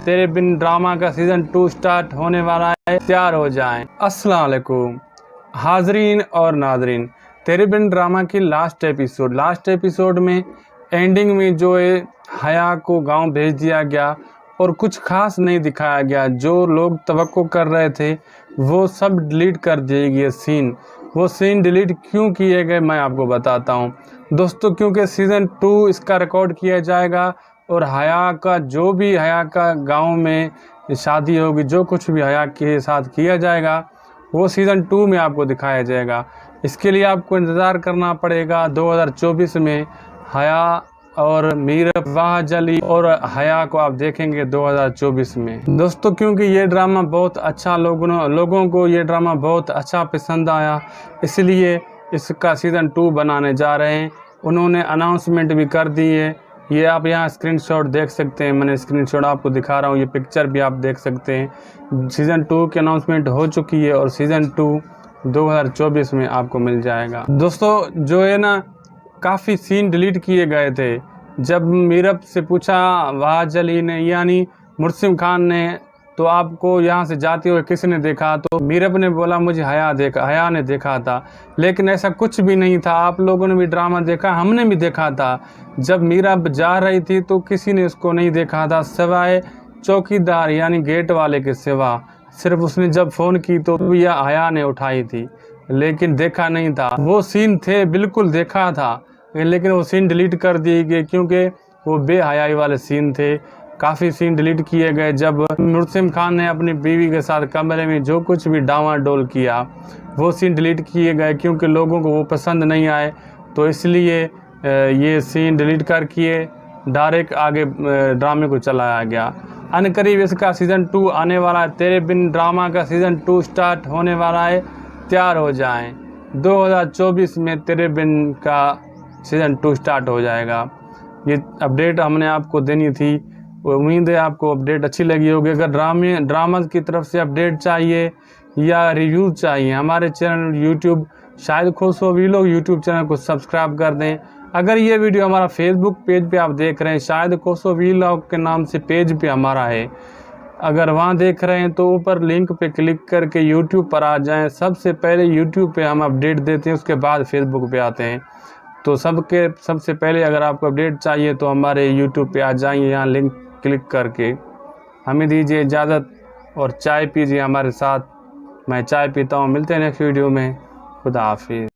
तेरे बिन ड्रामा का season 2 start होने वाला है, तैयार हो जाएं। अस्सलाम वालेकुम हाजरीन और नाजरीन, तेरे बिन ड्रामा की लास्ट एपिसोड में एंडिंग में जो है हया को गांव भेज दिया गया और कुछ खास नहीं दिखाया गया। जो लोग तवक्को कर रहे थे वो सब डिलीट कर दिए गए सीन। वो सीन डिलीट क्यों किए गए मैं आपको बताता हूँ दोस्तों, क्योंकि सीज़न 2 इसका रिकॉर्ड किया जाएगा और हया का गांव में शादी होगी, जो कुछ भी हया के साथ किया जाएगा वो सीज़न 2 में आपको दिखाया जाएगा। इसके लिए आपको इंतज़ार करना पड़ेगा 2024 में। हया और मीरब वाह जली और हया को आप देखेंगे 2024 में दोस्तों, क्योंकि ये ड्रामा बहुत अच्छा लोगों को ये ड्रामा बहुत अच्छा पसंद आया, इसलिए इसका सीज़न 2 बनाने जा रहे हैं। उन्होंने अनाउंसमेंट भी कर दी है। ये आप यहाँ स्क्रीनशॉट देख सकते हैं, मैंने स्क्रीनशॉट आपको दिखा रहा हूँ, ये पिक्चर भी आप देख सकते हैं। सीज़न 2 की अनाउंसमेंट हो चुकी है और सीज़न 2 2024 में आपको मिल जाएगा। दोस्तों जो है ना, काफ़ी सीन डिलीट किए गए थे। जब मीरब से पूछा वाह जली ने यानी मुर्सिम खान ने, तो आपको यहाँ से जाते हुए किसने देखा, तो मीरब ने बोला मुझे हया ने देखा था। लेकिन ऐसा कुछ भी नहीं था। आप लोगों ने भी ड्रामा देखा, हमने भी देखा था। जब मीरब जा रही थी तो किसी ने उसको नहीं देखा था सिवाय चौकीदार यानी गेट वाले के सिवा। सिर्फ उसने जब फ़ोन की तो यह हया ने उठाई थी, लेकिन देखा नहीं था। वो सीन थे, बिल्कुल देखा था, लेकिन वो सीन डिलीट कर दिए गए क्योंकि वो बेहयाई वाले सीन थे। काफ़ी सीन डिलीट किए गए। जब मुर्सिम खान ने अपनी बीवी के साथ कमरे में जो कुछ भी डामाडोल किया, वो सीन डिलीट किए गए क्योंकि लोगों को वो पसंद नहीं आए। तो इसलिए ये सीन डिलीट कर किए डायरेक्ट आगे ड्रामे को चलाया गया। अनकरीब इसका सीज़न 2 आने वाला है। तेरे बिन ड्रामा का सीज़न 2 स्टार्ट होने वाला है, तैयार हो जाएं। 2024 में तेरे बिन का सीज़न 2 स्टार्ट हो जाएगा। ये अपडेट हमने आपको देनी थी। उम्मीद है आपको अपडेट अच्छी लगी होगी। अगर ड्रामा की तरफ से अपडेट चाहिए या रिव्यू चाहिए, हमारे चैनल यूट्यूब शाहिद खोसो वीलॉग यूट्यूब चैनल को सब्सक्राइब कर दें। अगर ये वीडियो हमारा फेसबुक पेज पे आप देख रहे हैं, शाहिद खोसो वीलॉग के नाम से पेज पे हमारा है, अगर वहाँ देख रहे हैं तो ऊपर लिंक पे क्लिक करके यूट्यूब पर आ जाएं। सबसे पहले यूट्यूब पे हम अपडेट देते हैं, उसके बाद फेसबुक पे आते हैं। तो सबसे पहले अगर आपको अपडेट चाहिए तो हमारे यूट्यूब पे आ जाइए, यहाँ लिंक क्लिक करके। हमें दीजिए इजाज़त और चाय पीजिए हमारे साथ। मैं चाय पीता हूँ। मिलते हैं नेक्स्ट वीडियो में। खुदा हाफिज़।